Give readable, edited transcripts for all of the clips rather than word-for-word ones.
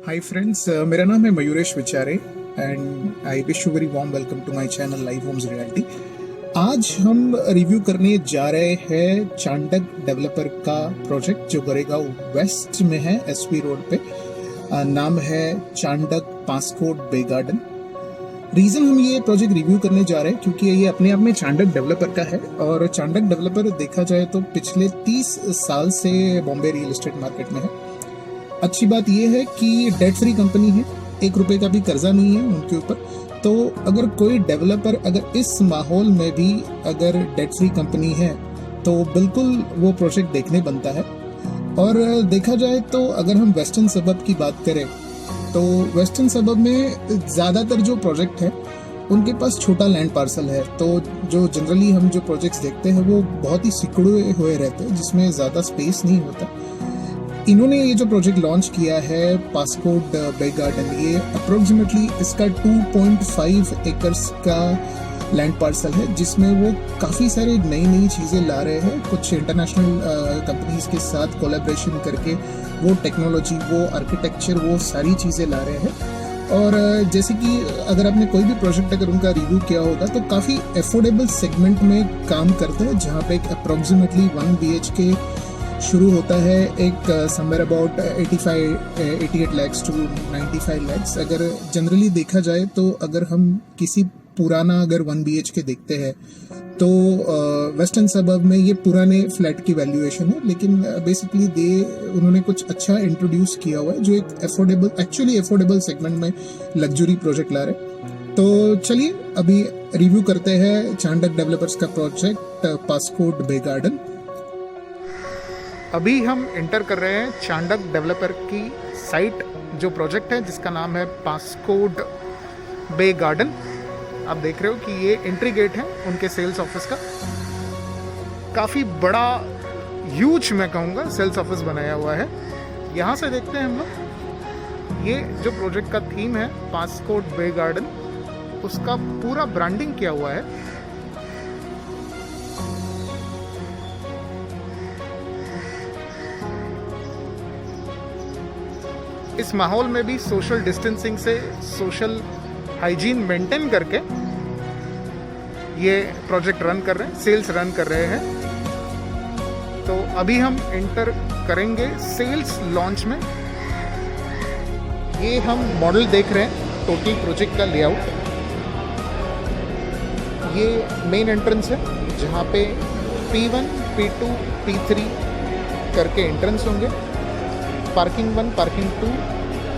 Hi friends, मेरा नाम है Mayuresh Vichare and I wish you very warm welcome to my channel live homes reality. आज हम रिव्यू करने जा रहे हैं चांडक डेवलपर का प्रोजेक्ट जो गोरेगांव वेस्ट में है, एसपी रोड पे। नाम है चांडक पासकोट बे गार्डन। रीजन हम ये प्रोजेक्ट रिव्यू करने जा रहे हैं क्योंकि ये अपने आप में चांडक डेवलपर का है और चांडक डेवलपर देखा जाए तो पिछले 30 साल से बॉम्बे रियल एस्टेट मार्केट में है। अच्छी बात यह है कि डेट फ्री कंपनी है, 1 रुपए का भी कर्जा नहीं है उनके ऊपर। तो अगर कोई डेवलपर अगर इस माहौल में भी अगर डेट फ्री कंपनी है तो बिल्कुल वो प्रोजेक्ट देखने बनता है। और देखा जाए तो अगर हम वेस्टर्न सबब की बात करें तो वेस्टर्न सबब में ज़्यादातर जो प्रोजेक्ट है उनके पास छोटा लैंड पार्सल है। तो जो जनरली हम जो प्रोजेक्ट्स देखते हैं वो बहुत ही सिकुड़े हुए रहते हैं जिसमें ज़्यादा स्पेस नहीं होता। इन्होंने ये जो प्रोजेक्ट लॉन्च किया है पासकोट बे गार्डन, ये अप्रोक्सीमेटली इसका 2.5 एकर्स का लैंड पार्सल है जिसमें वो काफ़ी सारी नई चीज़ें ला रहे हैं। कुछ इंटरनेशनल कंपनीज के साथ कोलैबोरेशन करके वो टेक्नोलॉजी, वो आर्किटेक्चर, वो सारी चीज़ें ला रहे हैं। और जैसे कि अगर आपने कोई भी प्रोजेक्ट अगर उनका रिव्यू किया होगा तो काफ़ी अफोर्डेबल सेगमेंट में काम करते हैं, जहाँ पे एक अप्रोक्सीमेटली 1 BHK शुरू होता है एक somewhere about 88 lakhs to 95 lakhs। अगर जनरली देखा जाए तो अगर हम किसी पुराना अगर 1 BHK देखते हैं तो वेस्टर्न सबब में ये पुराने फ्लैट की वैल्यूएशन है, लेकिन बेसिकली उन्होंने कुछ अच्छा इंट्रोड्यूस किया हुआ है जो एक अफोर्डेबल सेगमेंट में लग्जरी प्रोजेक्ट ला रहे। तो चलिए अभी रिव्यू करते हैं चांडक डेवलपर्स का प्रोजेक्ट पासकोट बे गार्डन। अभी हम एंटर कर रहे हैं चांडक डेवलपर की साइट, जो प्रोजेक्ट है जिसका नाम है पासकोट बे गार्डन। आप देख रहे हो कि ये एंट्री गेट है उनके सेल्स ऑफिस का। काफ़ी बड़ा ह्यूज मैं कहूँगा सेल्स ऑफिस बनाया हुआ है। यहाँ से देखते हैं हम लोग ये जो प्रोजेक्ट का थीम है पासकोट बे गार्डन, उसका पूरा ब्रांडिंग किया हुआ है। इस माहौल में भी सोशल डिस्टेंसिंग से, सोशल हाइजीन मेंटेन करके ये प्रोजेक्ट रन कर रहे हैं, सेल्स रन कर रहे हैं। तो अभी हम एंटर करेंगे सेल्स लॉन्च में। ये हम मॉडल देख रहे हैं, टोटल प्रोजेक्ट का लेआउट। ये मेन एंट्रेंस है जहाँ पे P1, P2, P3 करके एंट्रेंस होंगे। पार्किंग 1, पार्किंग 2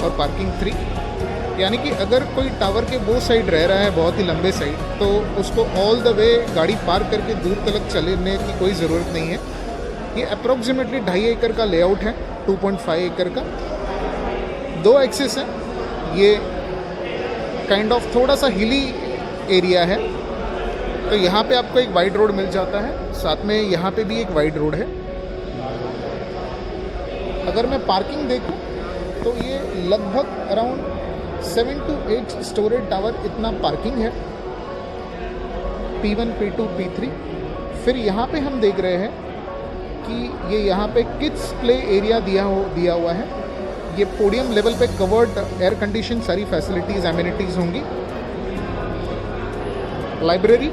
और पार्किंग 3। यानी कि अगर कोई टावर के वो साइड रह रहा है, बहुत ही लंबे साइड, तो उसको ऑल द वे गाड़ी पार्क करके दूर तक चलने की कोई ज़रूरत नहीं है। ये अप्रोक्सीमेटली 2.5 एकड़ का लेआउट है, 2.5 एकड़ का। 2 एक्सेस है, ये काइंड ऑफ थोड़ा सा हिली एरिया है। तो यहाँ पे आपको एक वाइड रोड मिल जाता है, साथ में यहाँ पे भी एक वाइड रोड है। अगर मैं पार्किंग देखूं तो ये लगभग अराउंड 7 to 8 स्टोरेज टावर इतना पार्किंग है, P1, P2, P3। फिर यहाँ पे हम देख रहे हैं कि ये यहाँ पे किड्स प्ले एरिया दिया हुआ है। ये पोडियम लेवल पे कवर्ड एयर कंडीशन सारी फैसिलिटीज़, एमिनिटीज़ होंगी। लाइब्रेरी,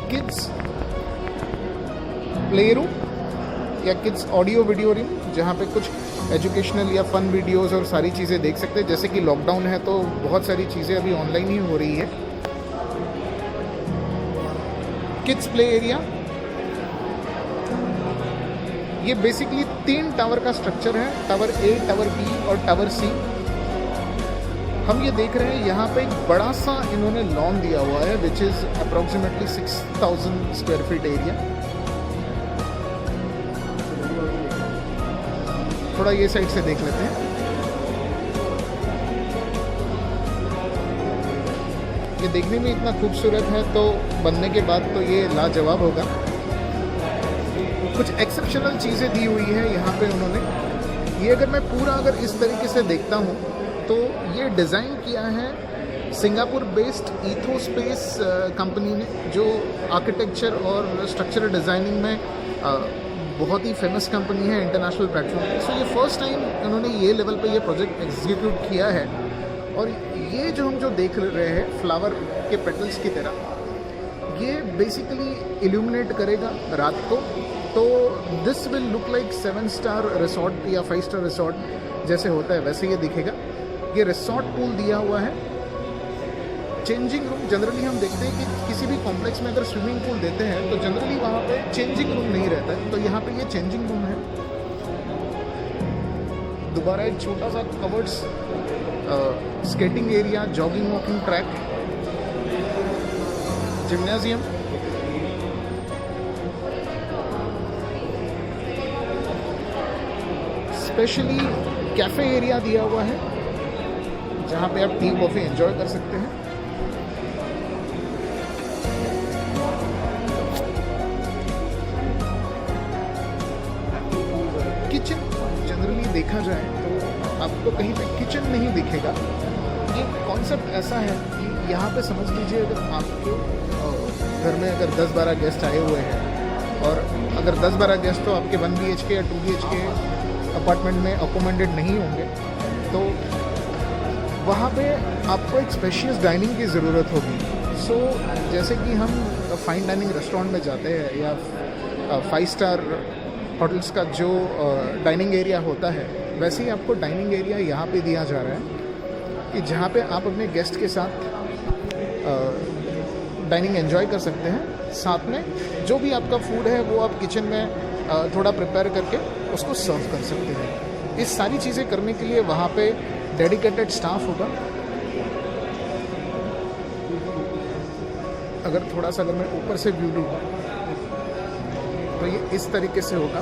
किड्स प्ले रूम या किड्स ऑडियो वीडियो रूम, जहाँ पे कुछ एजुकेशनल या फन वीडियोस और सारी चीज़ें देख सकते हैं। जैसे कि लॉकडाउन है तो बहुत सारी चीज़ें अभी ऑनलाइन ही हो रही है। किड्स प्ले एरिया, ये बेसिकली 3 टावर का स्ट्रक्चर है, टावर A, टावर B और टावर C। हम ये देख रहे हैं यहाँ पे एक बड़ा सा इन्होंने लॉन दिया हुआ है which is approximately 6000 square feet area. थोड़ा ये साइड से देख लेते हैं। ये देखने में इतना खूबसूरत है तो बनने के बाद तो ये लाजवाब होगा। कुछ एक्सेप्शनल चीज़ें दी हुई है यहाँ पे उन्होंने। ये अगर मैं पूरा इस तरीके से देखता हूँ तो ये डिज़ाइन किया है सिंगापुर बेस्ड इथोस्पेस कंपनी ने, जो आर्किटेक्चर और स्ट्रक्चरल डिज़ाइनिंग में बहुत ही फेमस कंपनी है इंटरनेशनल प्लेटफॉर्म पे। सो ये फर्स्ट टाइम उन्होंने ये लेवल पे ये प्रोजेक्ट एग्जीक्यूट किया है। और ये जो हम जो देख रहे हैं फ्लावर के पेटल्स की तरह, ये बेसिकली इल्यूमिनेट करेगा रात को, तो this will look like 7 star resort या 5 स्टार रिसोर्ट जैसे होता है वैसे ये दिखेगा। ये रिसोर्ट पूल दिया हुआ है। चेंजिंग रूम जनरली हम देखते हैं कि किसी भी कॉम्प्लेक्स में अगर स्विमिंग पूल देते हैं तो जनरली वहाँ पे चेंजिंग रूम नहीं रहता है, तो यहाँ पे ये चेंजिंग रूम है। दोबारा एक छोटा सा coverts skating area, jogging walking track, gymnasium, specially cafe area दिया हुआ है जहाँ पे आप टी कॉफ़ी एंजॉय कर सकते हैं। किचन जनरली देखा जाए तो आपको कहीं पे किचन नहीं दिखेगा। ये कॉन्सेप्ट ऐसा है कि यहाँ पे समझ लीजिए अगर आपके घर में अगर 10-12 गेस्ट आए हुए हैं और अगर 10-12 गेस्ट तो आपके 1 BHK या 2 BHK अपार्टमेंट में अकोमोडेट नहीं होंगे, तो वहाँ पे आपको एक स्पेशियस डाइनिंग की ज़रूरत होगी। सो जैसे कि हम फाइन डाइनिंग रेस्टोरेंट में जाते हैं या 5 स्टार होटल्स का जो डाइनिंग एरिया होता है, वैसे ही आपको डाइनिंग एरिया यहाँ पे दिया जा रहा है कि जहाँ पे आप अपने गेस्ट के साथ डाइनिंग एंजॉय कर सकते हैं। साथ में जो भी आपका फूड है वो आप किचन में थोड़ा प्रिपेयर करके उसको सर्व कर सकते हैं। इस सारी चीज़ें करने के लिए वहाँ पे डेडिकेटेड स्टाफ होगा। अगर थोड़ा सा अगर मैं ऊपर से व्यू दूँ तो ये इस तरीके से होगा।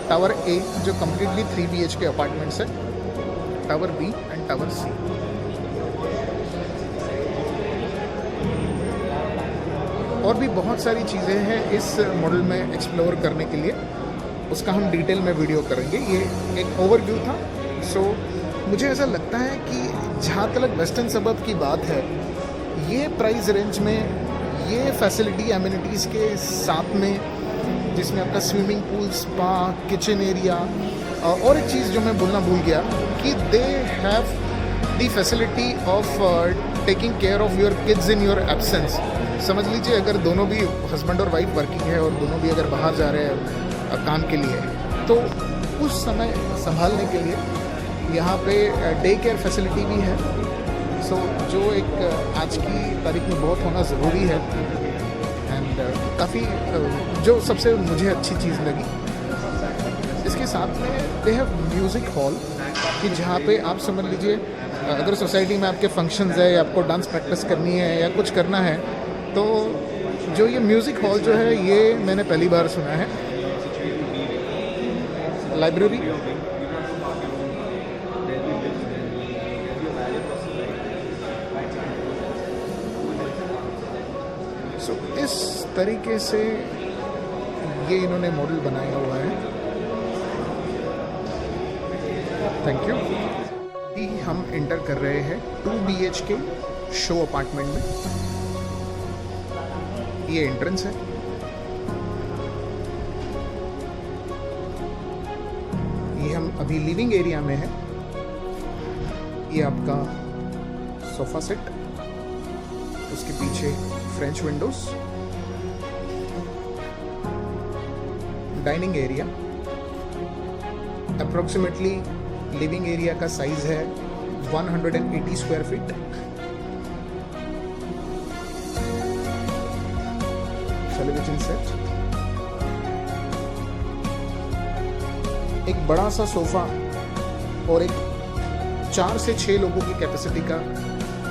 टावर ए जो कम्प्लीटली 3 BHK अपार्टमेंट्स है, टावर बी एंड टावर सी। और भी बहुत सारी चीज़ें हैं इस मॉडल में एक्सप्लोर करने के लिए, उसका हम डिटेल में वीडियो करेंगे। ये एक ओवरव्यू था। सो मुझे ऐसा लगता है कि जहाँ तक वेस्टर्न सबर्ब की बात है, ये प्राइस रेंज में ये फैसिलिटी एमिनिटीज़ के साथ में, जिसमें आपका swimming pool, spa, kitchen area, और एक चीज़ जो मैं बोलना भूल गया कि they have the facility of taking care of your kids in your absence. समझ लीजिए अगर दोनों भी हस्बैंड और वाइफ वर्किंग है और दोनों भी अगर बाहर जा रहे हैं काम के लिए, तो उस समय संभालने के लिए यहाँ पे डे केयर फैसिलिटी भी है। सो जो एक आज की तारीख में बहुत होना ज़रूरी है। एंड काफ़ी जो सबसे मुझे अच्छी चीज़ लगी, इसके साथ में दे हैव म्यूज़िक हॉल कि जहाँ पे आप समझ लीजिए अगर सोसाइटी में आपके फंक्शंस है या आपको डांस प्रैक्टिस करनी है या कुछ करना है, तो जो ये म्यूज़िक हॉल जो है ये मैंने पहली बार सुना है। लाइब्रेरी, सो इस तरीके से ये इन्होंने मॉडल बनाया हुआ है। Thank you. अभी हम एंटर कर रहे हैं 2 BHK शो अपार्टमेंट में। ये एंट्रेंस है। ये हम अभी लिविंग एरिया में है। ये आपका सोफा सेट, उसके पीछे French Windows, dining area. Approximately living area का साइज है 180 स्क्वायर फीट। टेलीविजन सेट, एक बड़ा सा सोफा और एक 4 से 6 लोगों की कैपेसिटी का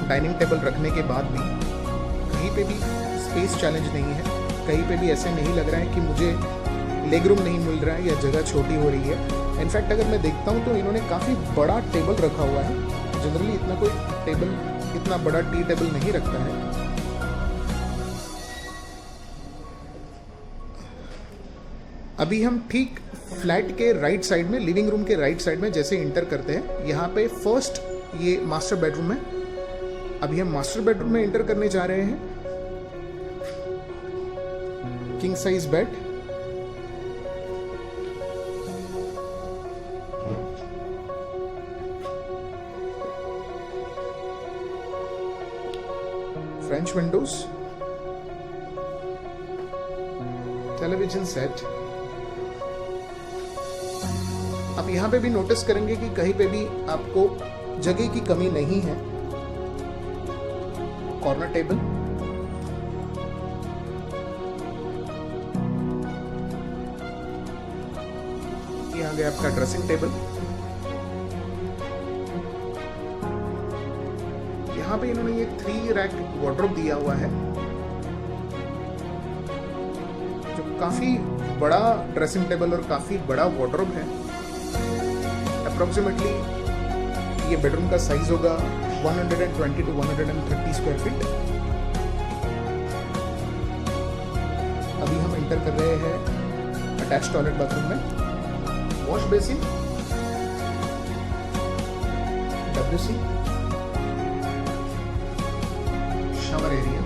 डाइनिंग टेबल रखने के बाद भी कहीं पे भी स्पेस चैलेंज नहीं है। कहीं पे भी ऐसे नहीं लग रहा है कि मुझे लेग रूम नहीं मिल रहा है या जगह छोटी हो रही है। इनफैक्ट अगर मैं देखता हूँ तो इन्होंने काफ़ी बड़ा टेबल रखा हुआ है। जनरली इतना कोई टेबल, इतना बड़ा टी टेबल नहीं रखता है। अभी हम ठीक फ्लैट के राइट साइड में, लिविंग रूम के राइट साइड में जैसे इंटर करते हैं, यहाँ पे फर्स्ट ये मास्टर बेडरूम है। अभी हम मास्टर बेडरूम में इंटर करने जा रहे हैं। King size bed, French Windows, television set. आप यहाँ पे भी नोटिस करेंगे कि कहीं पे भी आपको जगह की कमी नहीं है। कॉर्नर टेबल, ये आ गया आपका ड्रेसिंग टेबल। यहाँ पे इन्होंने ये 3 रैक वार्डरोब दिया हुआ है, जो काफी बड़ा ड्रेसिंग टेबल और काफी बड़ा वार्डरोब है। अप्रोक्सीमेटली ये बेडरूम का साइज होगा 120 to 130 स्क्वायर फीट। अभी हम एंटर कर रहे हैं अटैच टॉयलेट बाथरूम में। Wash basin, WC, shower area,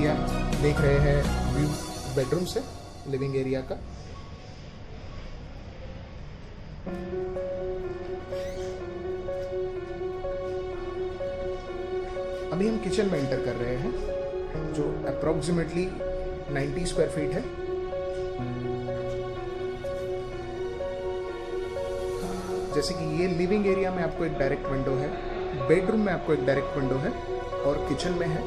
ये आप देख रहे हैं व्यू बेडरूम से लिविंग एरिया का। अभी हम किचन में एंटर कर रहे हैं, जो अप्रोक्सीमेटली 90 स्क्वायर फीट है। जैसे कि ये लिविंग एरिया में आपको एक डायरेक्ट विंडो है, बेडरूम में आपको एक डायरेक्ट विंडो है और किचन में है।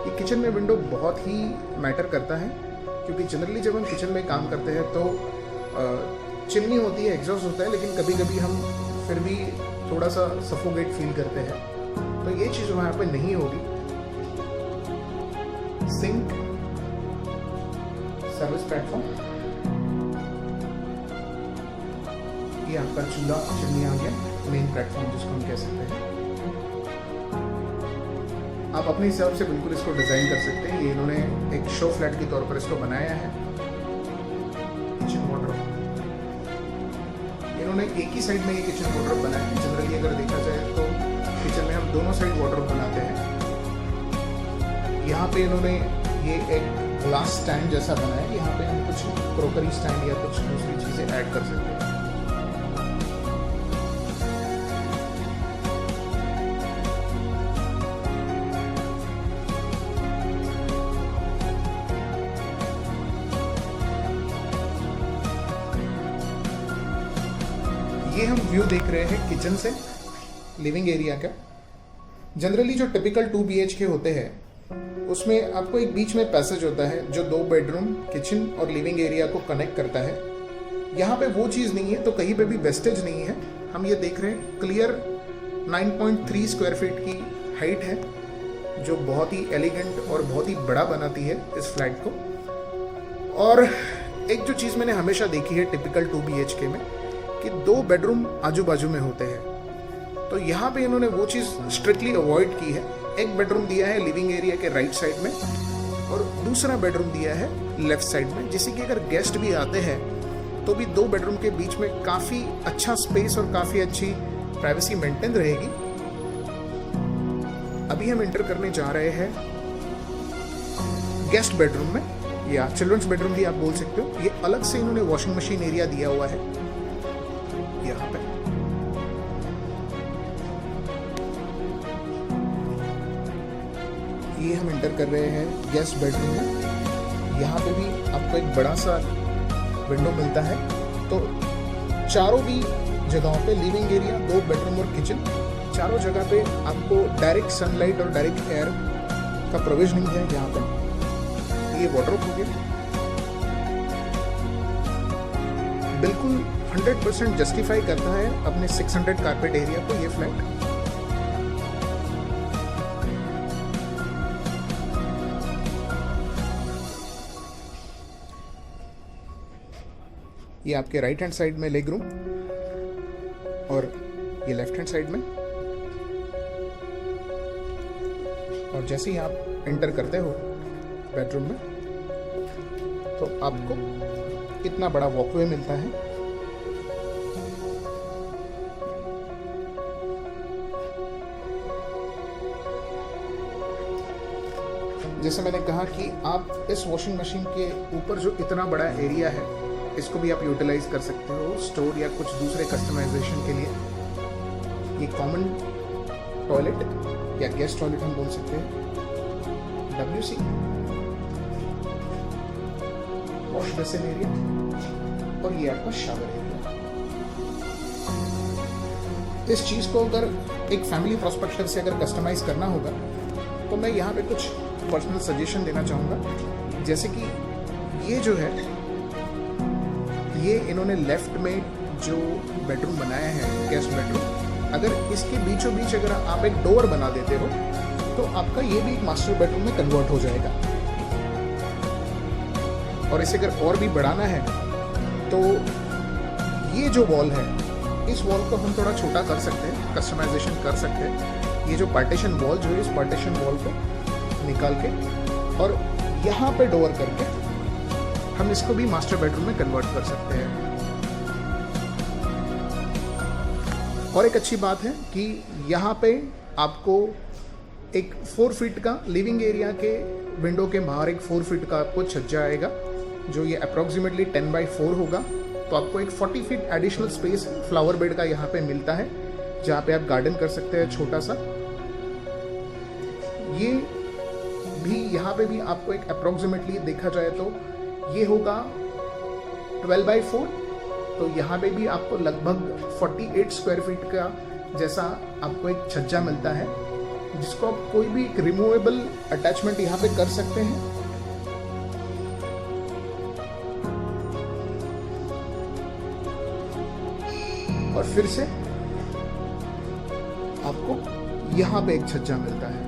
ये किचन में विंडो बहुत ही मैटर करता है, क्योंकि जनरली जब हम किचन में काम करते हैं तो चिमनी होती है, एग्जॉस्ट होता है, लेकिन कभी कभी हम फिर भी थोड़ा सा सफोकेट फील करते हैं, तो ये चीज़ वहाँ पे नहीं होगी। सिंक, सर्विस प्लेटफॉर्म, ये आपका चूल्हा चिमनी आ गया, मेन प्लेटफॉर्म जिसको हम कह सकते हैं। आप अपने हिसाब से बिल्कुल इसको डिज़ाइन कर सकते हैं। ये इन्होंने एक शो फ्लैट के तौर पर इसको बनाया है। किचन वार्डरोब, इन्होंने एक ही साइड में ये किचन वार्डरोब बनाया है। जनरली अगर देखा जाए तो किचन में हम दोनों साइड वार्डरोब बनाते हैं। यहाँ पे इन्होंने ये एक ग्लास स्टैंड जैसा बनाया है। यहाँ पे हम कुछ क्रोकरी स्टैंड या कुछ दूसरी चीज़ें ऐड कर सकते हैं। ये हम व्यू देख रहे हैं किचन से लिविंग एरिया का। जनरली जो टिपिकल 2 BHK होते हैं उसमें आपको एक बीच में पैसेज होता है जो 2 बेडरूम, किचन और लिविंग एरिया को कनेक्ट करता है। यहाँ पे वो चीज़ नहीं है, तो कहीं पे भी वेस्टेज नहीं है। हम ये देख रहे हैं क्लियर 9.3 स्क्वायर फीट की हाइट है, जो बहुत ही एलिगेंट और बहुत ही बड़ा बनाती है इस फ्लैट को। और एक जो चीज़ मैंने हमेशा देखी है टिपिकल 2 BHK में कि 2 बेडरूम आजू बाजू में होते हैं, तो यहाँ पे इन्होंने वो चीज़ स्ट्रिक्टली अवॉइड की है। एक बेडरूम दिया है लिविंग एरिया के राइट साइड में और दूसरा बेडरूम दिया है लेफ्ट साइड में, जिससे कि अगर गेस्ट भी आते हैं तो भी 2 बेडरूम के बीच में काफ़ी अच्छा स्पेस और काफ़ी अच्छी प्राइवेसी मेंटेन रहेगी। अभी हम एंटर करने जा रहे हैं गेस्ट बेडरूम में, या चिल्ड्रंस बेडरूम भी आप बोल सकते हो। ये अलग से इन्होंने वॉशिंग मशीन एरिया दिया हुआ है यहाँ पे। ये हम एंटर कर रहे हैं गेस्ट बेडरूम में। यहाँ पे भी आपको एक बड़ा सा विंडो मिलता है, तो चारों भी जगहों पे लिविंग एरिया, 2 बेडरूम और किचन, चारों जगह पे आपको डायरेक्ट सनलाइट और डायरेक्ट एयर का प्रोविजनिंग है यहाँ पे। ये वार्डरोब हो गया, बिल्कुल 100% जस्टिफाई करता है अपने 600 कारपेट एरिया को ये फ्लैट। ये आपके राइट हैंड साइड में लेग रूम और ये लेफ्ट हैंड साइड में। और जैसे ही आप एंटर करते हो बेडरूम में तो आपको इतना बड़ा वॉकवे मिलता है। जैसे मैंने कहा कि आप इस वॉशिंग मशीन के ऊपर जो इतना बड़ा एरिया है इसको भी आप यूटिलाइज कर सकते हो स्टोर या कुछ दूसरे कस्टमाइजेशन के लिए। ये कॉमन टॉयलेट या गेस्ट टॉयलेट हम बोल सकते हैं, WC, वॉश बेसिन एरिया, और ये आपका शावर एरिया। इस चीज को अगर एक फैमिली प्रोस्पेक्टिव से अगर कस्टमाइज करना होगा तो मैं यहाँ पे कुछ पर्सनल सजेशन देना चाहूँगा। जैसे कि ये जो है, ये इन्होंने लेफ्ट में जो बेडरूम बनाया है गेस्ट बेडरूम, अगर इसके बीचों बीच अगर आप एक डोर बना देते हो तो आपका ये भी एक मास्टर बेडरूम में कन्वर्ट हो जाएगा। और इसे अगर और भी बढ़ाना है तो ये जो वॉल है, इस वॉल को हम थोड़ा छोटा कर सकते हैं, कस्टमाइजेशन कर सकते हैं। ये जो पार्टीशन वॉल जो है, इस पार्टीशन वॉल को निकाल के और यहाँ पे डोर करके हम इसको भी मास्टर बेडरूम में कन्वर्ट कर सकते हैं। और एक अच्छी बात है कि यहाँ पे आपको एक 4 फीट का लिविंग एरिया के विंडो के बाहर एक 4 फीट का आपको छज्जा आएगा, जो ये अप्रॉक्सीमेटली 10x4 होगा। तो आपको एक 40 feet additional space flower bed का यहाँ पे मिलता है, जहाँ पे आप गार्डन कर सकते हैं छोटा सा। ये भी यहाँ पे भी आपको एक अप्रॉक्सीमेटली देखा जाए तो ये होगा 12x4। तो यहाँ पे भी आपको लगभग 48 स्क्वायर फीट का जैसा आपको एक छज्जा मिलता है, जिसको आप कोई भी एक रिमूवेबल अटैचमेंट यहाँ पे कर सकते हैं। और फिर से आपको यहाँ पे एक छज्जा मिलता है।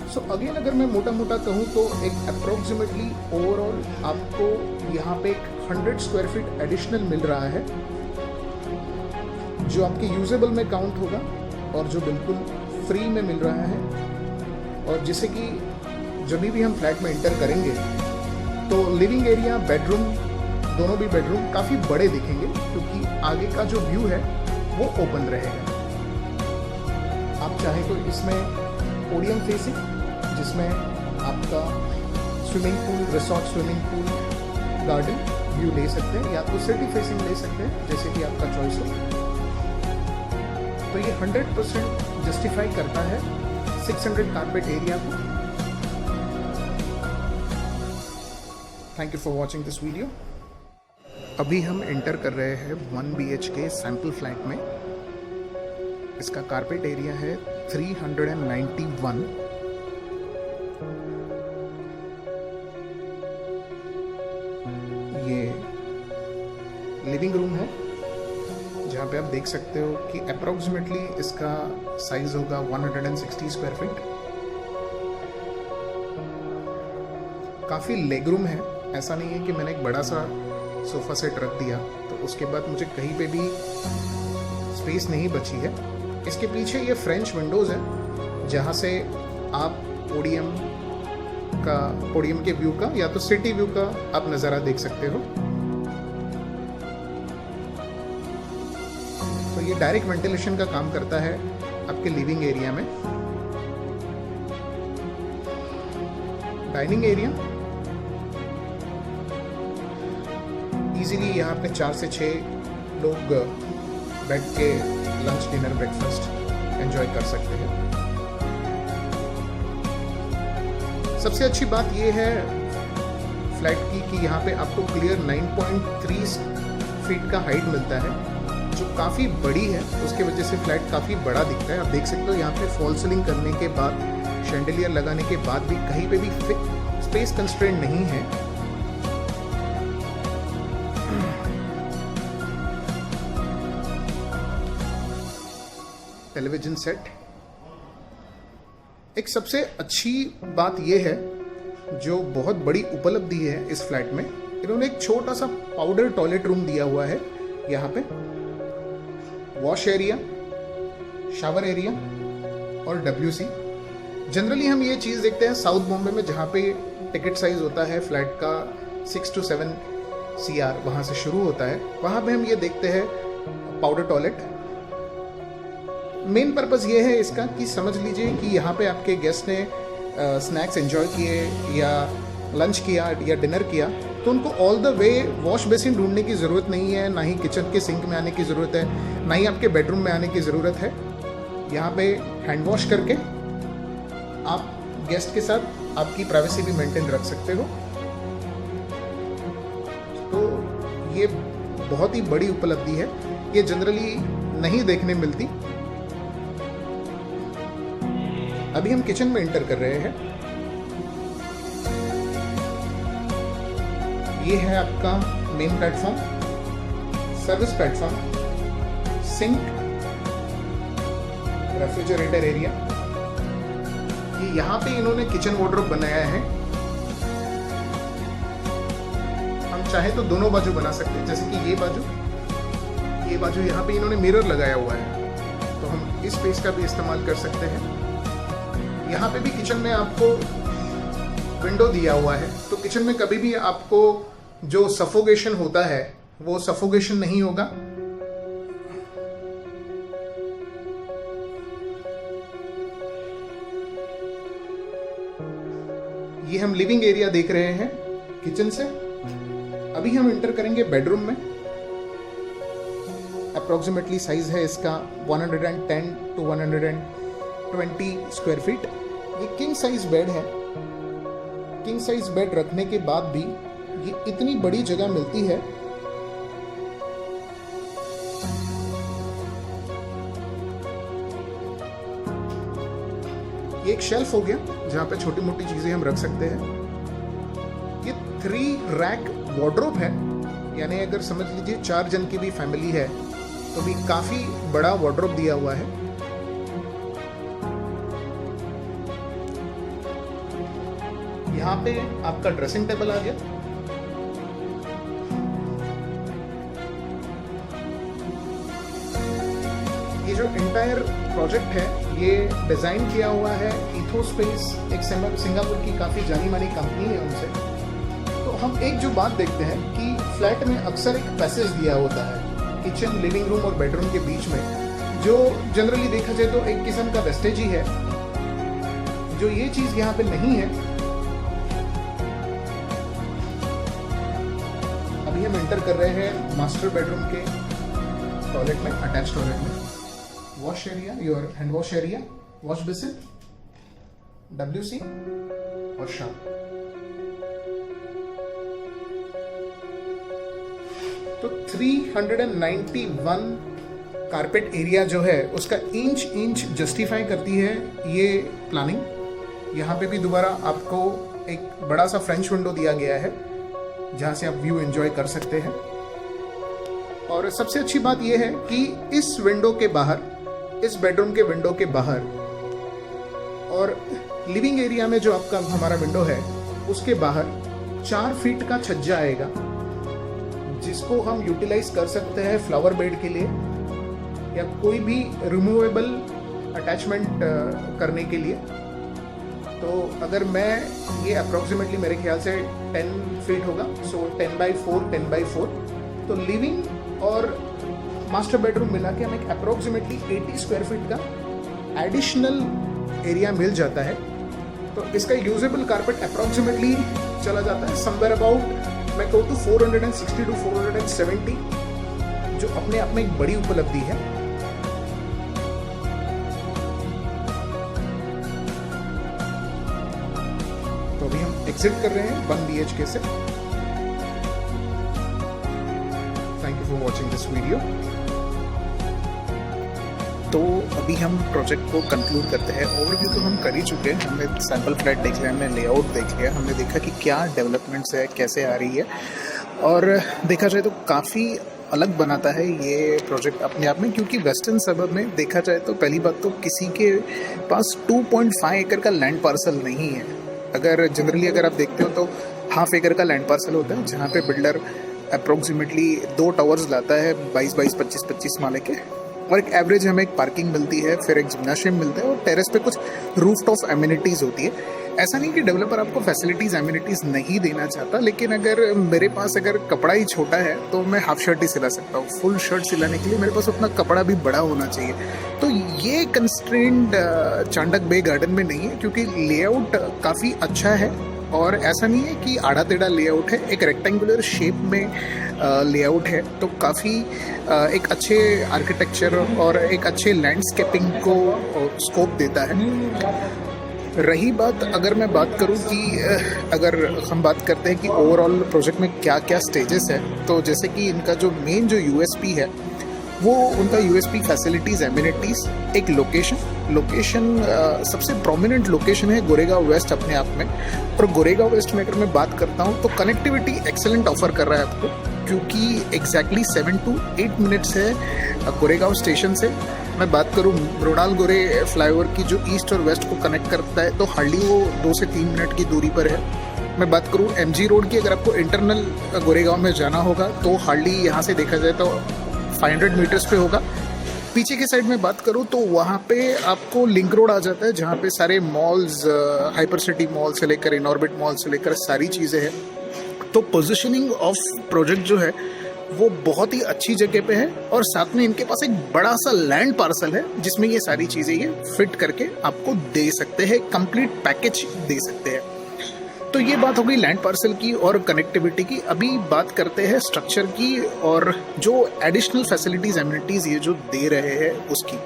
सो अगेन अगर मैं मोटा मोटा कहूँ तो एक अप्रोक्सीमेटली ओवरऑल आपको यहाँ पे एक 100 स्क्वायर फीट एडिशनल मिल रहा है, जो आपके यूजेबल में काउंट होगा और जो बिल्कुल फ्री में मिल रहा है। और जिसे कि जब भी हम फ्लैट में एंटर करेंगे तो लिविंग एरिया, बेडरूम, दोनों भी बेडरूम काफ़ी बड़े दिखेंगे, क्योंकि आगे का जो व्यू है वो ओपन रहेगा। आप चाहे तो इसमें पोडियम फेसिंग, जिसमें आपका swimming pool, resort swimming pool, garden view ले सकते हैं, या तो सिटी फेसिंग ले सकते हैं, जैसे कि आपका चॉइस हो। तो ये 100% जस्टिफाई करता है 600 कारपेट एरिया को। Thank you for watching this video. अभी हम एंटर कर रहे हैं 1 BHK सैंपल फ्लैट में। इसका कारपेट एरिया है 391। ये लिविंग रूम है, जहाँ पे आप देख सकते हो कि अप्रोक्सीमेटली इसका साइज होगा 160 स्क्वायर फीट। काफ़ी लेग रूम है, ऐसा नहीं है कि मैंने एक बड़ा सा सोफ़ा सेट रख दिया तो उसके बाद मुझे कहीं पे भी स्पेस नहीं बची है। इसके पीछे ये फ्रेंच विंडोज़ हैं, जहाँ से आप पोडियम के व्यू का या तो सिटी व्यू का आप नज़ारा देख सकते हो। तो ये डायरेक्ट वेंटिलेशन का काम करता है आपके लिविंग एरिया में। डाइनिंग एरिया इजीली यहाँ पे 4 से 6 लोग बैठ के लंच, डिनर, ब्रेकफास्ट एंजॉय कर सकते हैं। सबसे अच्छी बात ये है फ्लैट की कि यहाँ पे आपको क्लियर 9.3 फीट का हाइट मिलता है, जो काफ़ी बड़ी है। उसके वजह से फ्लैट काफ़ी बड़ा दिखता है। आप देख सकते हो यहाँ पे फॉल सीलिंग करने के बाद, शैंडलियर लगाने के बाद भी कहीं पे भी स्पेस कंस्ट्रेंट नहीं है। Television set. एक सबसे अच्छी बात यह है, जो बहुत बड़ी उपलब्धि है इस फ्लैट में, इन्होंने एक छोटा सा पाउडर टॉयलेट रूम दिया हुआ है। यहाँ पे वॉश एरिया, शावर एरिया और WC। जनरली हम ये चीज़ देखते हैं साउथ बॉम्बे में, जहाँ पे टिकट साइज होता है फ्लैट का 6 to 7 CR, वहाँ से शुरू होता है। वहाँ पे हम ये देखते हैं पाउडर टॉयलेट। मेन पर्पस ये है इसका कि समझ लीजिए कि यहाँ पे आपके गेस्ट ने स्नैक्स एंजॉय किए या लंच किया या डिनर किया, तो उनको all the way wash basin ढूंढने की ज़रूरत नहीं है, ना ही किचन के सिंक में आने की ज़रूरत है, ना ही आपके बेडरूम में आने की ज़रूरत है। यहाँ पे हैंड वॉश करके आप गेस्ट के साथ आपकी प्राइवेसी भी मेंटेन रख सकते हो। तो ये बहुत ही बड़ी उपलब्धि है, ये जनरली नहीं देखने मिलती। अभी हम किचन में एंटर कर रहे हैं। ये है आपका main platform, service platform, sink, refrigerator area. ये यहाँ पे इन्होंने किचन वार्डरोब बनाया है। हम चाहे तो दोनों बाजू बना सकते हैं, जैसे कि ये बाजू यहाँ पे इन्होंने मिरर लगाया हुआ है, तो हम इस स्पेस का भी इस्तेमाल कर सकते हैं। यहाँ पे भी किचन में आपको विंडो दिया हुआ है, तो किचन में कभी भी आपको जो सफोकेशन होता है वो सफोकेशन नहीं होगा। ये हम लिविंग एरिया देख रहे हैं किचन से। अभी हम एंटर करेंगे बेडरूम में। अप्रोक्सीमेटली साइज है इसका 110 to 120 स्क्वायर फीट। ये किंग साइज बेड है। किंग साइज बेड रखने के बाद भी ये इतनी बड़ी जगह मिलती है। ये एक शेल्फ हो गया जहां पे छोटी मोटी चीजें हम रख सकते हैं। ये 3 रैक वार्डरोब है, यानी अगर समझ लीजिए 4 जन की भी फैमिली है तो भी काफी बड़ा वार्डरोब दिया हुआ है। यहाँ पे आपका ड्रेसिंग टेबल आ गया। ये जो एंटायर प्रोजेक्ट है ये डिजाइन किया हुआ है इथोस्पेस, एक सिंगापुर की काफी जानी मानी कंपनी है उनसे। तो हम एक जो बात देखते हैं कि फ्लैट में अक्सर एक पैसेज दिया होता है किचन, लिविंग रूम और बेडरूम के बीच में, जो जनरली देखा जाए तो एक किस्म का वेस्टेज ही है। जो ये चीज यहाँ पे नहीं है। अभी हम एंटर कर रहे हैं मास्टर बेडरूम के टॉयलेट में, अटैच टॉयलेट में। Wash area, your hand wash area, wash basin, WC और शावर। तो 391 कारपेट एरिया जो है उसका इंच जस्टिफाई करती है ये प्लानिंग। यहाँ पे भी दोबारा आपको एक बड़ा सा फ्रेंच विंडो दिया गया है जहाँ से आप व्यू एंजॉय कर सकते हैं। और सबसे अच्छी बात यह है कि इस विंडो के बाहर, इस बेडरूम के विंडो के बाहर और लिविंग एरिया में जो आपका हमारा विंडो है उसके बाहर 4 फीट का छज्जा आएगा, जिसको हम यूटिलाइज कर सकते हैं फ्लावर बेड के लिए या कोई भी रिमूवेबल अटैचमेंट करने के लिए। तो अगर मैं ये अप्रोक्सीमेटली मेरे ख्याल से 10 फीट होगा, सो 10x4 तो लिविंग और मास्टर बेडरूम मिला के हमें अप्रोक्सीमेटली 80 स्क्वायर फीट का एडिशनल एरिया मिल जाता है। तो इसका यूजेबल कारपेट अप्रोक्सीमेटली चला जाता है समवेयर अबाउट, मैं कहूँ तो 460 to 470, जो अपने आप में एक बड़ी उपलब्धि है। तो अभी हम एग्जिट कर रहे हैं 1 BHK से। Thank you for watching this video. तो अभी हम प्रोजेक्ट को कंक्लूड करते हैं। ओवरव्यू तो हम कर ही चुके हैं, हमने सैंपल फ्लैट देख लिया, हमने लेआउट देख लिया, हमने देखा कि क्या डेवलपमेंट्स है, कैसे आ रही है। और देखा जाए तो काफ़ी अलग बनाता है ये प्रोजेक्ट अपने आप में, क्योंकि वेस्टर्न सबर्ब में देखा जाए तो पहली बात तो किसी के पास 2.5 एकड़ का लैंड पार्सल नहीं है। अगर जनरली अगर आप देखते हो तो ½ एकड़ का लैंड पार्सल होता है, जहाँ पे बिल्डर अप्रोक्सीमेटली 2 टावर्स लाता है 22-22, 25-25 माले के, और एक एवरेज हमें एक पार्किंग मिलती है, फिर एक जिम्नाशियम मिलता है और टेरेस पे कुछ रूफटॉप एमिनिटीज़ होती है। ऐसा नहीं कि डेवलपर आपको फैसिलिटीज़ एमिनिटीज़ नहीं देना चाहता, लेकिन अगर मेरे पास अगर कपड़ा ही छोटा है तो मैं हाफ शर्ट ही सिला सकता हूँ। फुल शर्ट सिलाने के लिए मेरे पास उतना कपड़ा भी बड़ा होना चाहिए। तो ये कंस्ट्रेंट चांडक बे गार्डन में नहीं है, क्योंकि लेआउट काफ़ी अच्छा है और ऐसा नहीं है कि आड़ा टेढ़ा लेआउट है, एक रेक्टेंगुलर शेप में लेआउट है, तो काफ़ी एक अच्छे आर्किटेक्चर और एक अच्छे लैंडस्केपिंग को स्कोप देता है। रही बात, अगर मैं बात करूं कि अगर हम बात करते हैं कि ओवरऑल प्रोजेक्ट में क्या क्या स्टेजेस है, तो जैसे कि इनका जो मेन जो यूएसपी है वो उनका यूएसपी फैसिलिटीज़, एमिनिटीज़, एक लोकेशन सबसे प्रोमिनेंट लोकेशन है गोरेगांव वेस्ट अपने आप में। और गोरेगांव वेस्ट में अगर मैं बात करता हूँ तो कनेक्टिविटी एक्सेलेंट ऑफर कर रहा है आपको, क्योंकि एग्जैक्टली 7 to 8 मिनट्स है गोरेगांव स्टेशन से। मैं बात करूँ मृणाल गोरे फ्लाईओवर की जो ईस्ट और वेस्ट को कनेक्ट करता है, तो हार्डली वो 2 से 3 मिनट की दूरी पर है। मैं बात करूँ एमजी रोड की, अगर आपको इंटरनल गोरेगांव में जाना होगा तो हार्डली यहाँ से देखा जाए तो 500 मीटर्स पे होगा। पीछे की साइड में बात करूँ तो वहाँ पे आपको लिंक रोड आ जाता है, जहाँ पे सारे मॉल्स, हाइपर सिटी मॉल से लेकर इनऑर्बिट मॉल से लेकर सारी चीज़ें हैं। तो पोजीशनिंग ऑफ प्रोजेक्ट जो है वो बहुत ही अच्छी जगह पे है, और साथ में इनके पास एक बड़ा सा लैंड पार्सल है जिसमें ये सारी चीज़ें ये फिट करके आपको दे सकते हैं, कंप्लीट पैकेज दे सकते हैं। तो ये बात हो गई लैंड पार्सल की और कनेक्टिविटी की। अभी बात करते हैं स्ट्रक्चर की और जो एडिशनल फैसिलिटीज़, एमिनिटीज़ ये जो दे रहे हैं उसकी।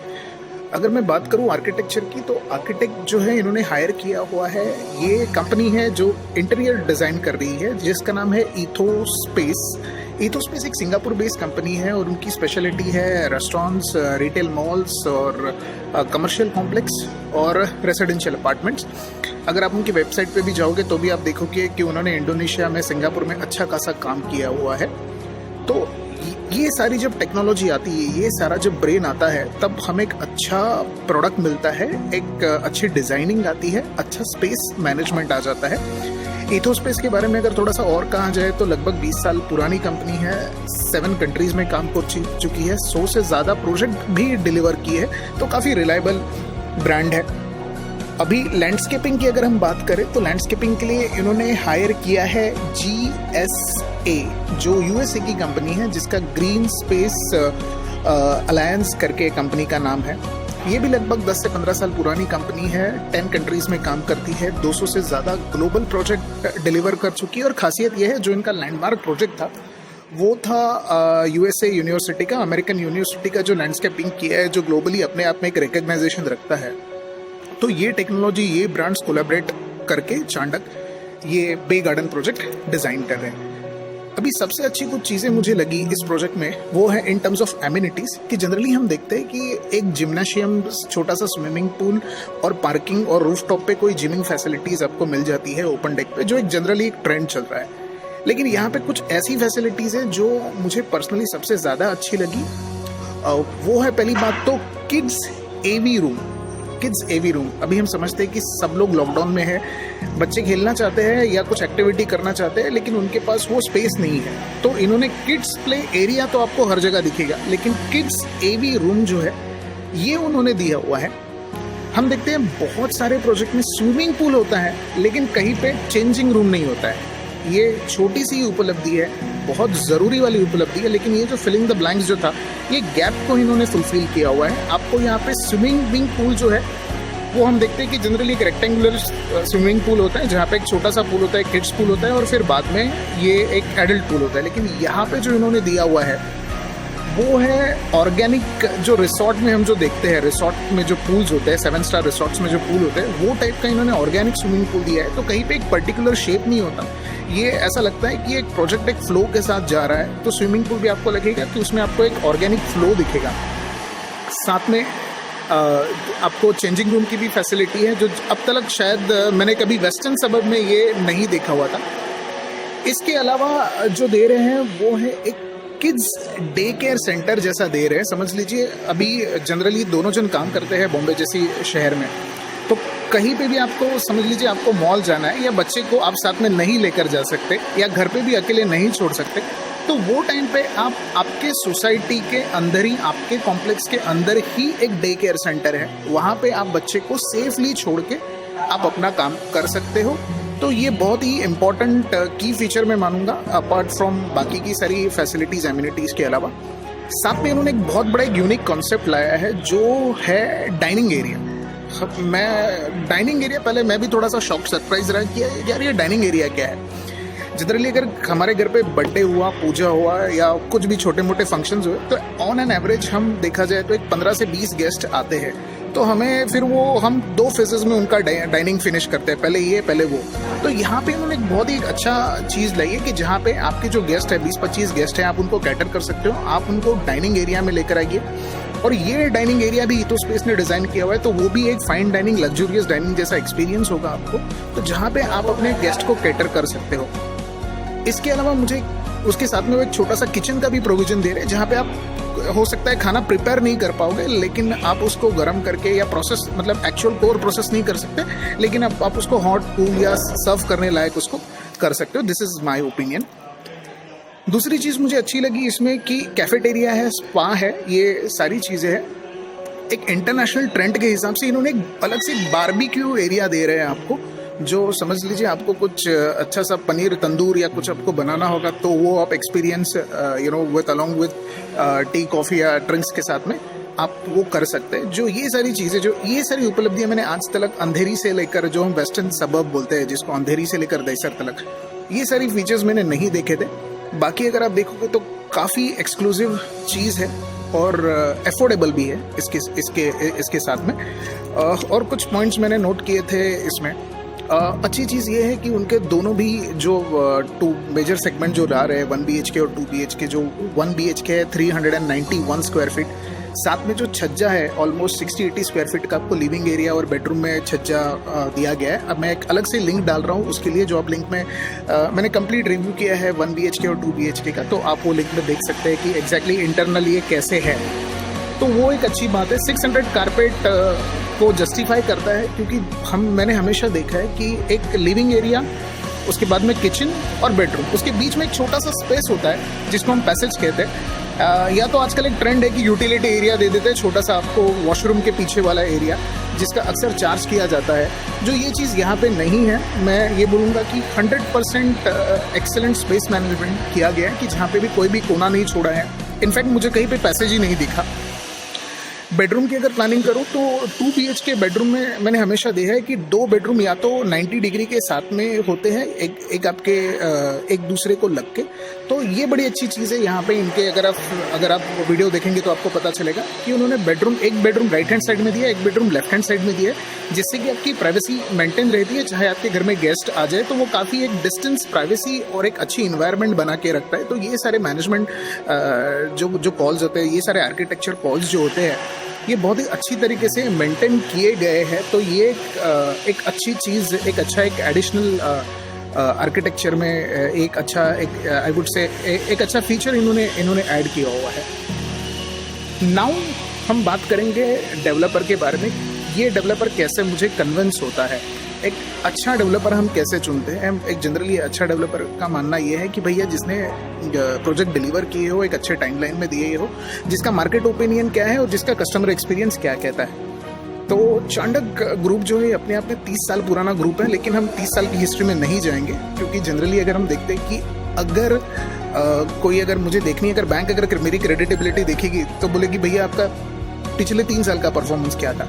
अगर मैं बात करूं आर्किटेक्चर की, तो आर्किटेक्ट जो है इन्होंने हायर किया हुआ है, ये कंपनी है जो इंटीरियर डिज़ाइन कर रही है, जिसका नाम है इथोस्पेस। इथोस्पेस एक सिंगापुर बेस्ड कंपनी है और उनकी स्पेशलिटी है रेस्टोरेंट्स, रिटेल मॉल्स और कमर्शियल कॉम्प्लेक्स और रेसिडेंशियल अपार्टमेंट्स। अगर आप उनकी वेबसाइट पे भी जाओगे तो भी आप देखोगे कि उन्होंने इंडोनेशिया में, सिंगापुर में अच्छा खासा काम किया हुआ है। तो ये सारी जब टेक्नोलॉजी आती है, ये सारा जब ब्रेन आता है, तब हमें एक अच्छा प्रोडक्ट मिलता है, एक अच्छी डिज़ाइनिंग आती है, अच्छा स्पेस मैनेजमेंट आ जाता है। इथोस्पेस के बारे में अगर थोड़ा सा और कहा जाए तो लगभग 20 साल पुरानी कंपनी है, 7 कंट्रीज़ में काम कर चुकी है, 100 से ज़्यादा प्रोजेक्ट भी डिलीवर किए हैं, तो काफ़ी रिलायबल ब्रांड है। अभी लैंडस्केपिंग की अगर हम बात करें तो लैंडस्केपिंग के लिए इन्होंने हायर किया है GSA, जो यूएसए की कंपनी है, जिसका ग्रीन स्पेस अलायंस करके कंपनी का नाम है। ये भी लगभग 10 से 15 साल पुरानी कंपनी है, 10 कंट्रीज़ में काम करती है, 200 से ज़्यादा ग्लोबल प्रोजेक्ट डिलीवर कर चुकी है। और खासियत यह है, जो इनका लैंडमार्क प्रोजेक्ट था वो था यूएसए यूनिवर्सिटी का, अमेरिकन यूनिवर्सिटी का जो लैंडस्केपिंग किया है, जो ग्लोबली अपने आप में एक रिकग्नाइजेशन रखता है। तो ये टेक्नोलॉजी, ये ब्रांड्स कोलैबोरेट करके चांडक ये बे गार्डन प्रोजेक्ट डिज़ाइन कर रहे हैं। अभी सबसे अच्छी कुछ चीज़ें मुझे लगी इस प्रोजेक्ट में, वो है इन टर्म्स ऑफ एमिनिटीज़, कि जनरली हम देखते हैं कि एक जिम्नाशियम, छोटा सा स्विमिंग पूल और पार्किंग और रूफटॉप पे कोई जिमिंग फैसिलिटीज़ आपको मिल जाती है ओपन डेक पे, जो एक जनरली एक ट्रेंड चल रहा है। लेकिन यहाँ पे कुछ ऐसी फैसिलिटीज़ हैं जो मुझे पर्सनली सबसे ज़्यादा अच्छी लगी। वो है पहली बात तो किड्स एवी रूम। किड्स एवी रूम, अभी हम समझते हैं कि सब लोग लॉकडाउन में है, बच्चे खेलना चाहते हैं या कुछ एक्टिविटी करना चाहते हैं, लेकिन उनके पास वो स्पेस नहीं है, तो इन्होंने किड्स प्ले एरिया तो आपको हर जगह दिखेगा, लेकिन किड्स एवी रूम जो है ये उन्होंने दिया हुआ है। हम देखते हैं बहुत सारे प्रोजेक्ट में स्विमिंग पूल होता है, लेकिन कहीं पे चेंजिंग रूम नहीं होता है। ये छोटी सी उपलब्धि है, बहुत ज़रूरी वाली उपलब्धि है, लेकिन ये जो फिलिंग द ब्लैंक्स जो था, ये गैप को इन्होंने फुलफिल किया हुआ है। आपको यहाँ पे स्विमिंग पूल जो है वो हम देखते हैं कि जनरली एक रेक्टेंगुलर स्विमिंग पूल होता है, जहाँ पे एक छोटा सा पूल होता है, किड्स पूल होता है, और फिर बाद में ये एक एडल्ट पूल होता है। लेकिन यहाँ पे जो इन्होंने दिया हुआ है वो है ऑर्गेनिक, जो रिसोर्ट में हम जो देखते हैं, रिसोर्ट में जो पूल्स होते हैं, 7 स्टार रिसोर्ट्स में जो पूल होते हैं, वो टाइप का इन्होंने ऑर्गेनिक स्विमिंग पूल दिया है। तो कहीं पे एक पर्टिकुलर शेप नहीं होता, ये ऐसा लगता है कि एक प्रोजेक्ट एक फ्लो के साथ जा रहा है। तो स्विमिंग पूल भी आपको लगेगा कि उसमें आपको एक ऑर्गेनिक फ्लो दिखेगा। साथ में आपको चेंजिंग रूम की भी फैसिलिटी है, जो अब तक शायद मैंने कभी वेस्टर्न सबर्ब में ये नहीं देखा हुआ था। इसके अलावा जो दे रहे हैं वो है एक किड्स डे केयर सेंटर जैसा दे रहे हैं। समझ लीजिए अभी जनरली दोनों जन काम करते हैं बॉम्बे जैसी शहर में, तो कहीं पे भी आपको समझ लीजिए आपको मॉल जाना है, या बच्चे को आप साथ में नहीं लेकर जा सकते, या घर पे भी अकेले नहीं छोड़ सकते, तो वो टाइम पे आप आपके सोसाइटी के अंदर ही, आपके कॉम्प्लेक्स के अंदर ही एक डे केयर सेंटर है, वहाँ पे आप बच्चे को सेफली छोड़ के आप अपना काम कर सकते हो। तो ये बहुत ही इम्पोर्टेंट की फीचर मैं मानूंगा, अपार्ट फ्रॉम बाकी की सारी फैसिलिटीज़, एमिनिटीज़ के अलावा। साथ में उन्होंने एक बहुत बड़ा एक यूनिक कॉन्सेप्ट लाया है, जो है डाइनिंग एरिया। मैं डाइनिंग एरिया, पहले मैं भी थोड़ा सा शॉक सरप्राइज रहा कि यार ये डाइनिंग एरिया क्या है। जनरली अगर हमारे घर पे बर्थडे हुआ, पूजा हुआ या कुछ भी छोटे मोटे फंक्शंस हुए तो ऑन एन एवरेज हम देखा जाए तो एक 15 से 20 गेस्ट आते हैं। तो हमें फिर वो हम 2 फेजेस में उनका डाइनिंग फिनिश करते हैं, पहले ये पहले वो। तो यहाँ पे उन्होंने एक बहुत ही अच्छा चीज़ लाई है कि जहाँ पे आपके जो गेस्ट है 20-25 गेस्ट हैं, आप उनको कैटर कर सकते हो, आप उनको डाइनिंग एरिया में लेकर आइए। और ये डाइनिंग एरिया भी इथो स्पेस ने डिज़ाइन किया हुआ है, तो वो भी एक फाइन डाइनिंग, लग्जूरियस डाइनिंग जैसा एक्सपीरियंस होगा आपको, तो जहाँ पे आप अपने गेस्ट को कैटर कर सकते हो। इसके अलावा मुझे उसके साथ में वो एक छोटा सा किचन का भी प्रोविजन दे रहे हैं, जहाँ पे आप हो सकता है खाना प्रिपेयर नहीं कर पाओगे, लेकिन आप उसको गर्म करके या प्रोसेस, मतलब एक्चुअल कोर प्रोसेस नहीं कर सकते, लेकिन आप उसको हॉट कूल या सर्व करने लायक उसको कर सकते हो। This is my opinion. दूसरी चीज़ मुझे अच्छी लगी इसमें कि कैफेटेरिया है, स्पा है, ये सारी चीज़ें हैं। एक इंटरनेशनल ट्रेंड के हिसाब से इन्होंने एक अलग से बारबेक्यू एरिया दे रहे हैं आपको, जो समझ लीजिए आपको कुछ अच्छा सा पनीर तंदूर या कुछ आपको बनाना होगा तो वो आप experience with along with tea coffee या ड्रिंक्स के साथ में आप वो कर सकते हैं। जो ये सारी चीज़ें, जो ये सारी उपलब्धियां मैंने आज तक अंधेरी से लेकर, जो हम वेस्टर्न सबर्ब बोलते हैं जिसको, अंधेरी से लेकर दहिसर तक, ये सारी फीचर्स मैंने नहीं देखे थे। बाकी अगर आप देखोगे तो काफ़ी एक्सक्लूसिव चीज़ है और अफोर्डेबल भी है इसके साथ में। और कुछ पॉइंट्स मैंने नोट किए थे इसमें। अच्छी चीज़ ये है कि उनके दोनों भी जो 2 मेजर सेगमेंट जो ला रहे हैं, 1 BHK और 2 BHK, जो 1 BHK है 391 स्क्वायर फीट, साथ में जो छज्जा है ऑलमोस्ट 60-80 स्क्वायर फीट का आपको लिविंग एरिया और बेडरूम में छज्जा दिया गया है। अब मैं एक अलग से लिंक डाल रहा हूँ उसके लिए, जो आप लिंक में मैंने कंप्लीट रिव्यू किया है 1 BHK और 2 BHK का, तो आप वो लिंक में देख सकते हैं कि एग्जैक्टली इंटरनल ये कैसे है। तो वो एक अच्छी बात है। 600 कारपेट को जस्टिफाई करता है, क्योंकि मैंने हमेशा देखा है कि एक लिविंग एरिया, उसके बाद में किचन और बेडरूम, उसके बीच में एक छोटा सा स्पेस होता है जिसको हम पैसेज कहते हैं। या तो आजकल एक ट्रेंड है कि यूटिलिटी एरिया दे देते हैं, छोटा सा आपको वॉशरूम के पीछे वाला एरिया, जिसका अक्सर चार्ज किया जाता है। जो ये चीज़ यहाँ पे नहीं है, मैं ये बोलूँगा कि 100% एक्सेलेंट स्पेस मैनेजमेंट किया गया है, कि जहाँ पे भी कोई भी कोना नहीं छोड़ा है। इनफैक्ट मुझे कहीं पे पैसेज ही नहीं दिखा। बेडरूम की अगर प्लानिंग करूँ तो 2 BHK बेडरूम में मैंने हमेशा देखा है कि 2 बेडरूम या तो 90 डिग्री के साथ में होते हैं, एक आपके एक दूसरे को लग के। तो ये बड़ी अच्छी चीज़ है यहाँ पे इनके। अगर आप वीडियो देखेंगे तो आपको पता चलेगा कि उन्होंने एक बेडरूम राइट हैंड साइड में दिया, एक बेडरूम लेफ्ट हैंड साइड में दिया, जिससे कि आपकी प्राइवेसी मेंटेन रहती है। चाहे आपके घर में गेस्ट आ जाए तो वो काफ़ी एक डिस्टेंस, प्राइवेसी और एक अच्छी इन्वायरमेंट बना के रखता है। तो ये सारे मैनेजमेंट जो कॉल्स होते हैं, ये सारे आर्किटेक्चर कॉल्स जो होते हैं, ये बहुत ही अच्छी तरीके से मेंटेन किए गए हैं। तो ये एक अच्छी चीज़, एक एडिशनल आर्किटेक्चर में एक अच्छा, आई वुड से एक अच्छा फीचर इन्होंने ऐड किया हुआ है। नाउ हम बात करेंगे डेवलपर के बारे में। ये डेवलपर कैसे मुझे कन्विंस होता है, एक अच्छा डेवलपर हम कैसे चुनते हैं। एक जनरली अच्छा डेवलपर का मानना ये है कि भैया जिसने प्रोजेक्ट डिलीवर किए हो, एक अच्छे टाइमलाइन में दिए हो, जिसका मार्केट ओपिनियन क्या है और जिसका कस्टमर एक्सपीरियंस क्या कहता है। तो चांडक ग्रुप जो है अपने आप में 30 साल पुराना ग्रुप है, लेकिन हम 30 साल की हिस्ट्री में नहीं जाएंगे, क्योंकि जनरली अगर हम देखते हैं कि अगर अगर मुझे देखनी है, अगर बैंक अगर मेरी क्रेडिटेबिलिटी देखेगी तो बोलेगी भैया आपका पिछले 3 साल का परफॉर्मेंस क्या था।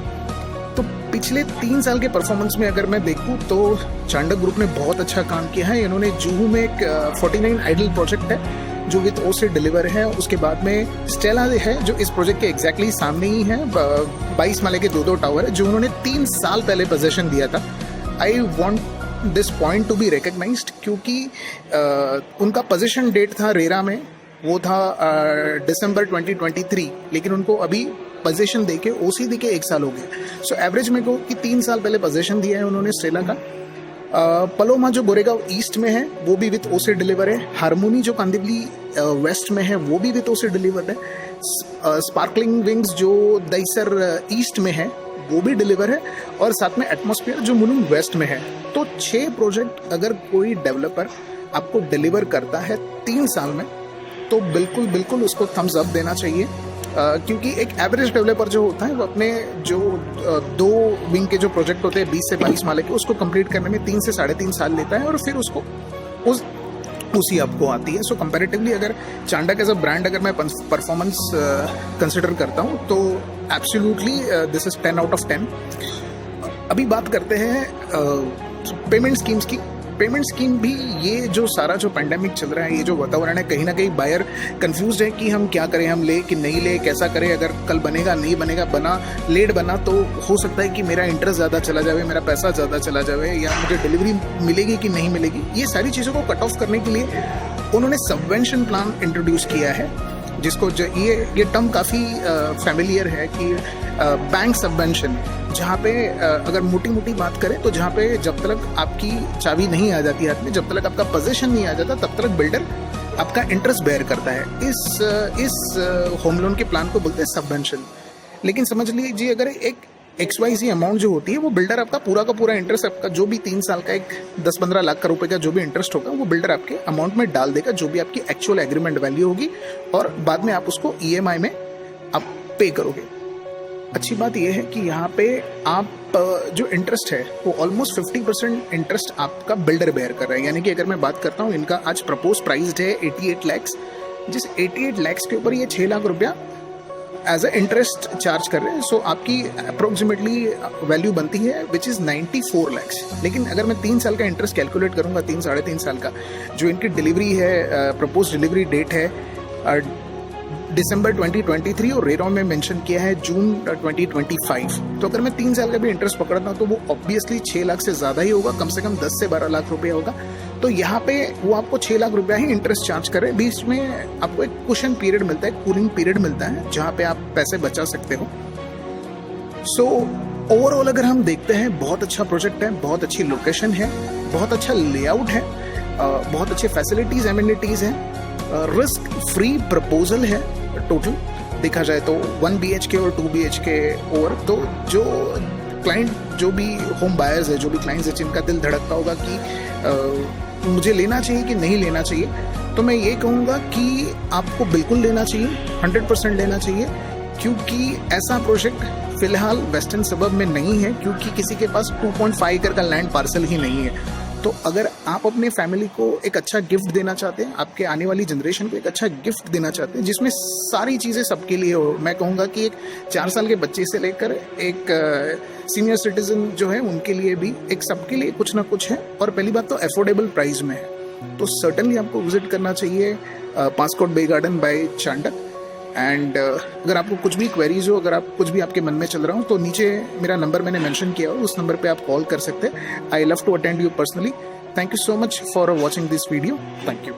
तो पिछले 3 साल के परफॉर्मेंस में अगर मैं देखूं तो चांडक ग्रुप ने बहुत अच्छा काम किया है। इन्होंने जुहू में एक 49 आइडल प्रोजेक्ट है जो विद ओ से डिलीवर है। उसके बाद में स्टेला है जो इस प्रोजेक्ट के एग्जैक्टली सामने ही है। 22 माले के 2 टावर है जो उन्होंने 3 साल पहले पोजेशन दिया था। I want this point to be recognised, क्योंकि उनका पोजेशन डेट था रेरा में, वो था दिसंबर 2023, लेकिन उनको अभी पोजेशन देके ओसी देके 1 साल हो गया। सो एवरेज में को कि 3 साल पहले पोजेशन दिया है उन्होंने स्टेला का। पलोमा जो गोरेगांव ईस्ट में है वो भी विथ ओ से डिलीवर है। हारमोनी जो कांदिवली वेस्ट में है वो भी विथ ओ से डिलीवर है। स्पार्कलिंग विंग्स जो दहिसर ईस्ट में है वो भी डिलीवर है, और साथ में एटमॉस्फेयर जो मुलुंड वेस्ट में है। तो 6 प्रोजेक्ट अगर कोई डेवलपर आपको डिलीवर करता है 3 साल में, तो बिल्कुल उसको थम्स अप देना चाहिए। क्योंकि एक एवरेज डेवलपर जो होता है वो अपने जो 2 विंग के जो प्रोजेक्ट होते हैं 20 से 22 माले के, उसको कंप्लीट करने में 3 से 3.5 साल लेता है, और फिर उसको उसी आपको आती है। सो कंपैरेटिवली अगर चांडक एज अ ब्रांड अगर मैं परफॉर्मेंस कंसिडर करता हूँ तो absolutely this is 10 out of 10। अभी बात करते हैं पेमेंट स्कीम्स की। पेमेंट स्कीम भी, ये जो सारा जो पैंडेमिक चल रहा है, ये जो वातावरण है, कहीं ना कहीं बायर कंफ्यूज है कि हम क्या करें, हम ले कि नहीं ले, कैसा करें, अगर कल बनेगा नहीं बनेगा, बना लेट बना तो हो सकता है कि मेरा इंटरेस्ट ज़्यादा चला जाए, मेरा पैसा ज़्यादा चला जाए, या मुझे डिलीवरी मिलेगी कि नहीं मिलेगी। ये सारी चीज़ों को कट ऑफ करने के लिए उन्होंने सबवेंशन प्लान इंट्रोड्यूस किया है, जिसको ये टर्म काफ़ी फैमिलियर है कि बैंक सबवेंशन, जहाँ पे अगर मोटी मोटी बात करें तो जहाँ पे जब तक आपकी चाबी नहीं आ जाती हाथ में, जब तक आपका पोजीशन नहीं आ जाता, तब तक बिल्डर आपका इंटरेस्ट बेयर करता है। इस होम लोन के प्लान को बोलते हैं सबवेंशन। लेकिन समझ लीजिए, अगर एक XYZ अमाउंट जो होती है, वो बिल्डर आपका पूरा का पूरा इंटरेस्ट, आपका जो भी 3 साल का एक 10-15 लाख का रुपए का जो भी इंटरेस्ट होगा, वो बिल्डर आपके अमाउंट में डाल देगा, जो भी आपकी एक्चुअल एग्रीमेंट वैल्यू होगी, और बाद में आप उसको EMI में आप पे करोगे। अच्छी बात यह है कि यहाँ पे आप जो इंटरेस्ट है वो ऑलमोस्ट 50% इंटरेस्ट आपका बिल्डर बेयर कर रहा है। यानी कि अगर मैं बात करता हूँ, इनका आज प्रपोज प्राइस है 88 lakhs, जिस 88 lakhs के ऊपर ये 6 लाख रुपया एज अ इंटरेस्ट चार्ज कर रहे हैं। सो आपकी अप्रोक्सीमेटली वैल्यू बनती है विच इज़ 94 lakhs। लेकिन अगर मैं 3 साल का इंटरेस्ट कैलकुलेट करूँगा, 3-3.5 साल का, जो इनकी डिलीवरी है, प्रपोज डिलीवरी डेट है दिसंबर 2023 और रेरा में मेंशन किया है जून 2025। तो अगर मैं 3 साल का भी इंटरेस्ट पकड़ता हूँ तो वो ऑब्वियसली 6 लाख से ज़्यादा ही होगा, कम से कम 10 से 12 लाख रुपया होगा। तो यहाँ पे वो आपको 6 लाख रुपया ही इंटरेस्ट चार्ज कर रहे हैं। बीच में आपको एक कुशन पीरियड मिलता है, कूलिंग पीरियड मिलता है, जहाँ पे आप पैसे बचा सकते हो। सो ओवरऑल अगर हम देखते हैं, बहुत अच्छा प्रोजेक्ट है, बहुत अच्छी लोकेशन है, बहुत अच्छा लेआउट है, बहुत अच्छे फैसिलिटीज़, एमिनिटीज़ हैं, रिस्क फ्री प्रपोजल है। टोटल देखा जाए तो 1 BHK और 2 BHK और तो जो क्लाइंट, जो भी होम बायर्स है, जो भी क्लाइंट्स है, जिनका दिल धड़कता होगा कि मुझे लेना चाहिए कि नहीं लेना चाहिए, तो मैं ये कहूँगा कि आपको बिल्कुल लेना चाहिए, 100% लेना चाहिए, क्योंकि ऐसा प्रोजेक्ट फिलहाल वेस्टर्न सबर्ब में नहीं है, क्योंकि किसी के पास 2.5 एकड़ का लैंड पार्सल ही नहीं है। तो अगर आप अपने फैमिली को एक अच्छा गिफ्ट देना चाहते हैं, आपके आने वाली जनरेशन को एक अच्छा गिफ्ट देना चाहते हैं, जिसमें सारी चीज़ें सबके लिए हो, मैं कहूँगा कि एक 4 साल के बच्चे से लेकर एक सीनियर सिटीजन जो है, उनके लिए भी एक सबके लिए कुछ ना कुछ है। और पहली बात तो अफोर्डेबल प्राइस में है, तो सर्टनली आपको विजिट करना चाहिए पासकोट बे गार्डन बाय चांडक। एंड अगर आपको कुछ भी क्वेरीज हो, अगर आप कुछ भी आपके मन में चल रहा हो, तो नीचे मेरा नंबर मैंने मेंशन किया हो, उस नंबर पे आप कॉल कर सकते हैं। I love to attend you personally. Thank you so much for watching this video. Thank you.